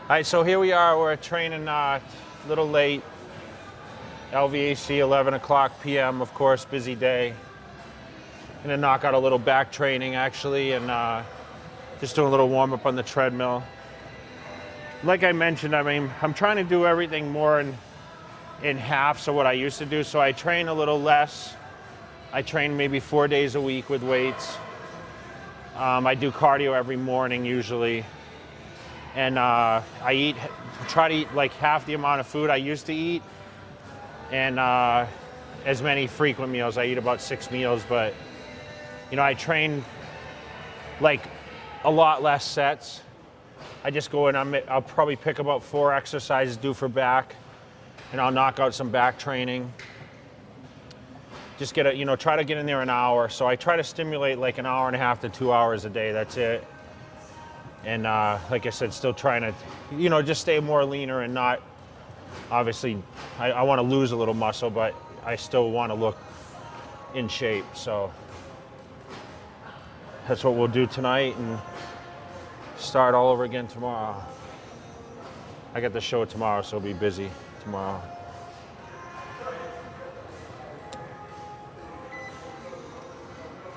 right, so here we are. We're training a little late. LVAC, 11 o'clock p.m., of course, busy day. Gonna knock out a little back training, actually, and just doing a little warm-up on the treadmill. Like I mentioned, I mean, I'm trying to do everything more in halves of what I used to do, so I train a little less. I train maybe 4 days a week with weights. I do cardio every morning usually. And I try to eat like half the amount of food I used to eat, and as many frequent meals. I eat about 6 meals, but you know, I train like a lot less sets. I just go in, I'll probably pick about 4 exercises due for back, and I'll knock out some back training. Just get try to get in there an hour. So I try to stimulate like an hour and a half to 2 hours a day, that's it. And like I said, still trying to, just stay more leaner and not, obviously, I want to lose a little muscle, but I still want to look in shape. So that's what we'll do tonight and start all over again tomorrow. I got the show tomorrow, so it'll be busy tomorrow.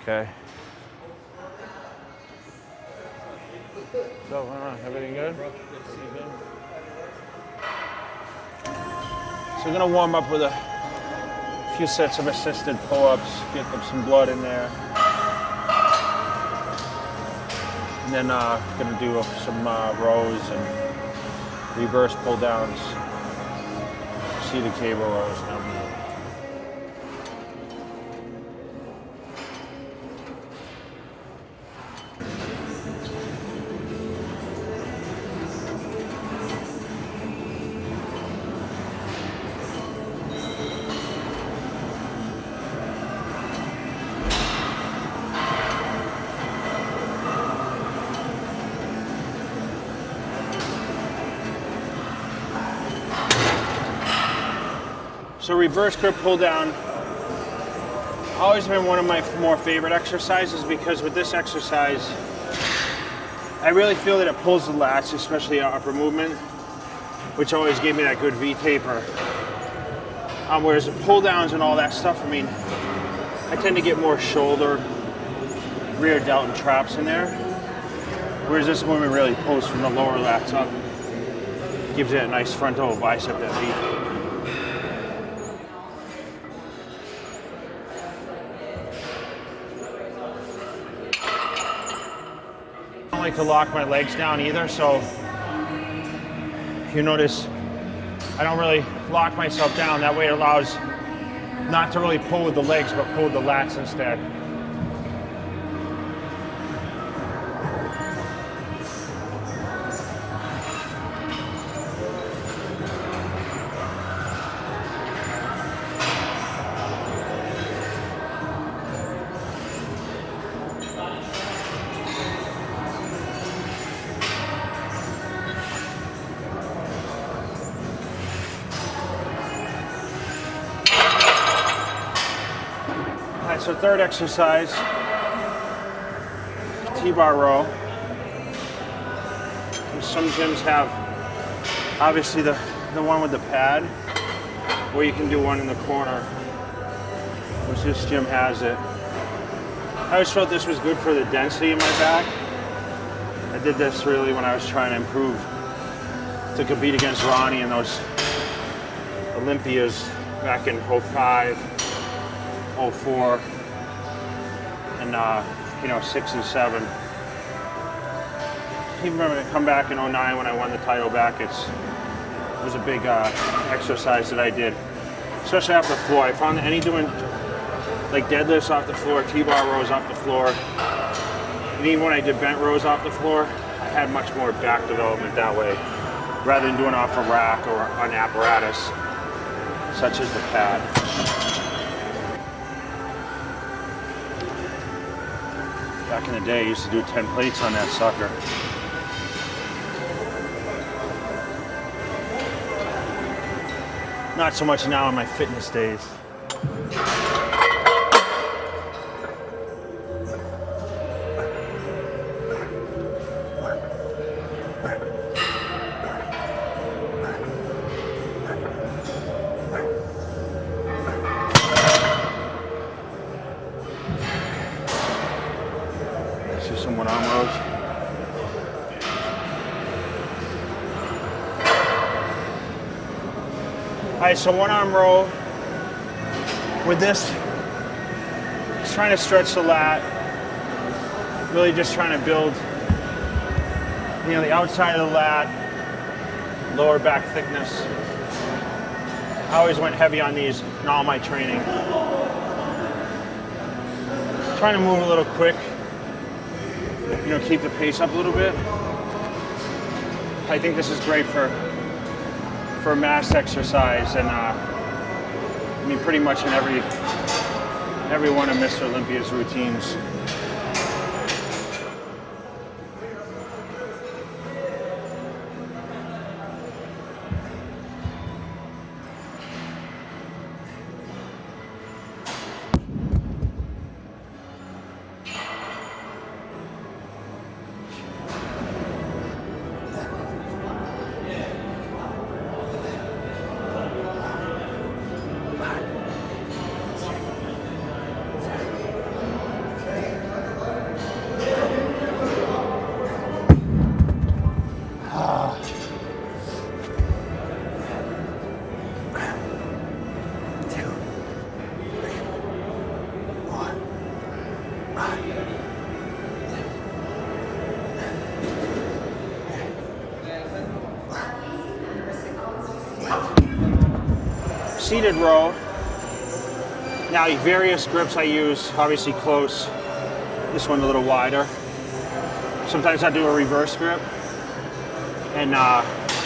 Okay. So, everything good? So we're gonna warm up with a few sets of assisted pull-ups, get some blood in there. And then gonna do some rows and reverse pull downs, seated cable rows. So reverse grip pull down, always been one of my more favorite exercises, because with this exercise, I really feel that it pulls the lats, especially upper movement, which always gave me that good V taper. Whereas the pull downs and all that stuff, I mean, I tend to get more shoulder, rear delt and traps in there. Whereas this movement really pulls from the lower lats up, gives it a nice frontal bicep that V. I don't like to lock my legs down either, so you notice I don't really lock myself down. That way it allows not to really pull with the legs, but pull with the lats instead. So third exercise, T-bar row. Some gyms have obviously the one with the pad, or you can do one in the corner, which this gym has it. I always felt this was good for the density in my back. I did this really when I was trying to improve to compete against Ronnie and those Olympias back in 05, 04. And 6 and 7. Even remember to come back in 09 when I won the title back. It was a big exercise that I did, especially off the floor. I found that any doing like deadlifts off the floor, T-bar rows off the floor, and even when I did bent rows off the floor, I had much more back development that way, rather than doing off a rack or an apparatus, such as the pad. Back in the day, I used to do 10 plates on that sucker. Not so much now in my fitness days. some one-arm rows. All right, so one-arm row. With this, just trying to stretch the lat. Really just trying to build, you know, the outside of the lat, lower back thickness. I always went heavy on these in all my training. Trying to move a little quick, you know, keep the pace up a little bit. I think this is great for mass exercise, and I mean pretty much in every one of Mr. Olympia's routines. Seated row. Now, various grips I use, obviously close. This one a little wider. Sometimes I do a reverse grip, and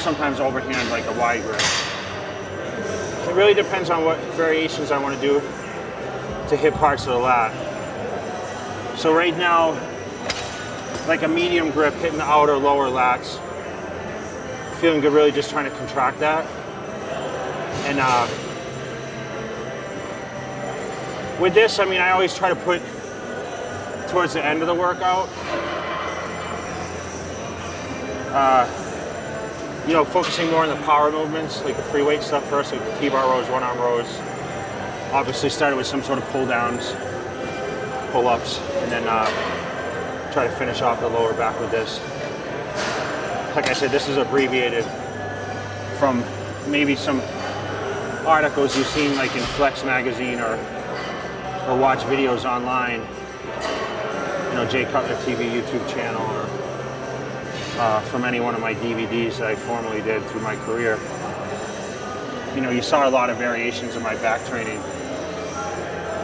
sometimes overhand, like a wide grip. It really depends on what variations I want to do to hit parts of the lat. So right now, like a medium grip, hitting the outer lower lats. Feeling good, really just trying to contract that. And with this, I mean, I always try to put towards the end of the workout. You know, focusing more on the power movements, like the free weight stuff first, like the T-bar rows, one-arm rows. Obviously started with some sort of pull-downs, pull-ups, and then try to finish off the lower back with this. Like I said, this is abbreviated from maybe some articles you've seen like in Flex magazine or watch videos online, you know, Cutler TV YouTube channel, or from any one of my DVDs that I formerly did through my career. You know, you saw a lot of variations of my back training,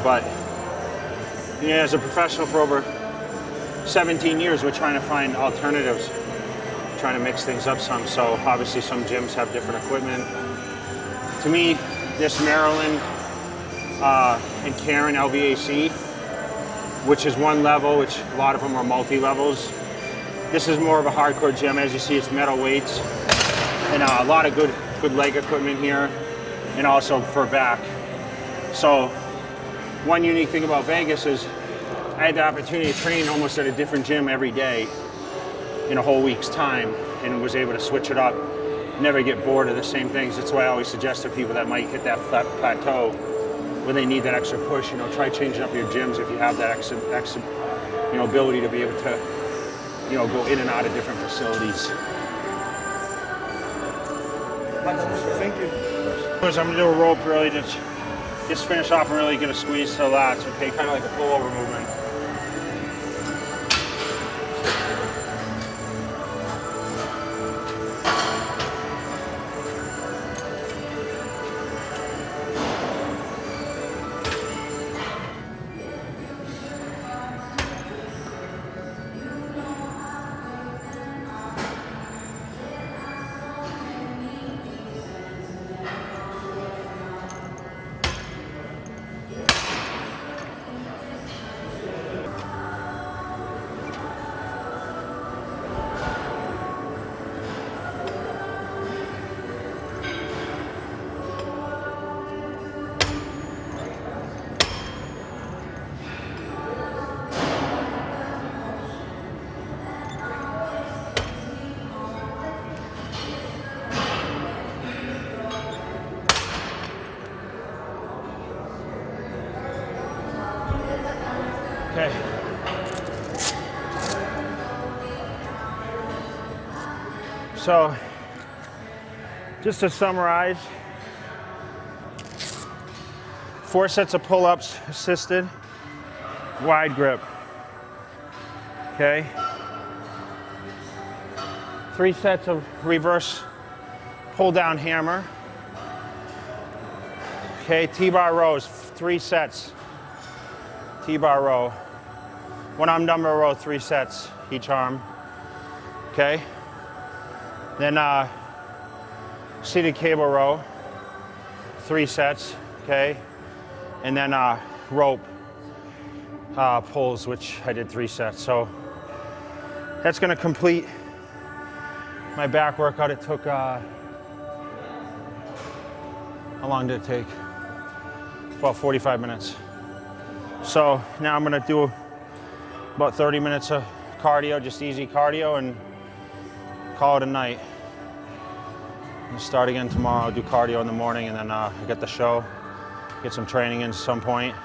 but you know, as a professional for over 17 years, we're trying to find alternatives, trying to mix things up some. So obviously some gyms have different equipment. To me, this Maryland and Karen LVAC, which is one level, which a lot of them are multi-levels. This is more of a hardcore gym. As you see, it's metal weights and a lot of good leg equipment here, and also for back. So one unique thing about Vegas is I had the opportunity to train almost at a different gym every day in a whole week's time, and was able to switch it up, never get bored of the same things. That's why I always suggest to people that might hit that flat plateau where they need that extra push, you know, try changing up your gyms if you have that extra you know, ability to be able to, you know, go in and out of different facilities. Thank you. I'm gonna do a rope really to just finish off and really get a squeeze to the lats, okay, kind of like a pullover movement. Okay. So, just to summarize, 4 sets of pull-ups assisted, wide grip. Okay. 3 sets of reverse pull-down hammer. Okay, T-bar rows, 3 sets. T-bar row. 1 arm dumbbell row, 3 sets each arm. Okay. Then seated cable row, 3 sets. Okay. And then rope pulls, which I did 3 sets. So that's going to complete my back workout. It took, how long did it take? About 45 minutes. So now I'm going to do about 30 minutes of cardio, just easy cardio, and call it a night. I'll start again tomorrow, do cardio in the morning, and then I get the show, get some training in at some point,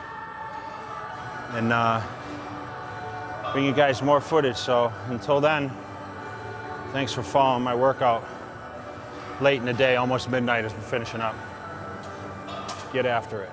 and bring you guys more footage. So until then, thanks for following my workout. Late in the day, almost midnight as we're finishing up. Get after it.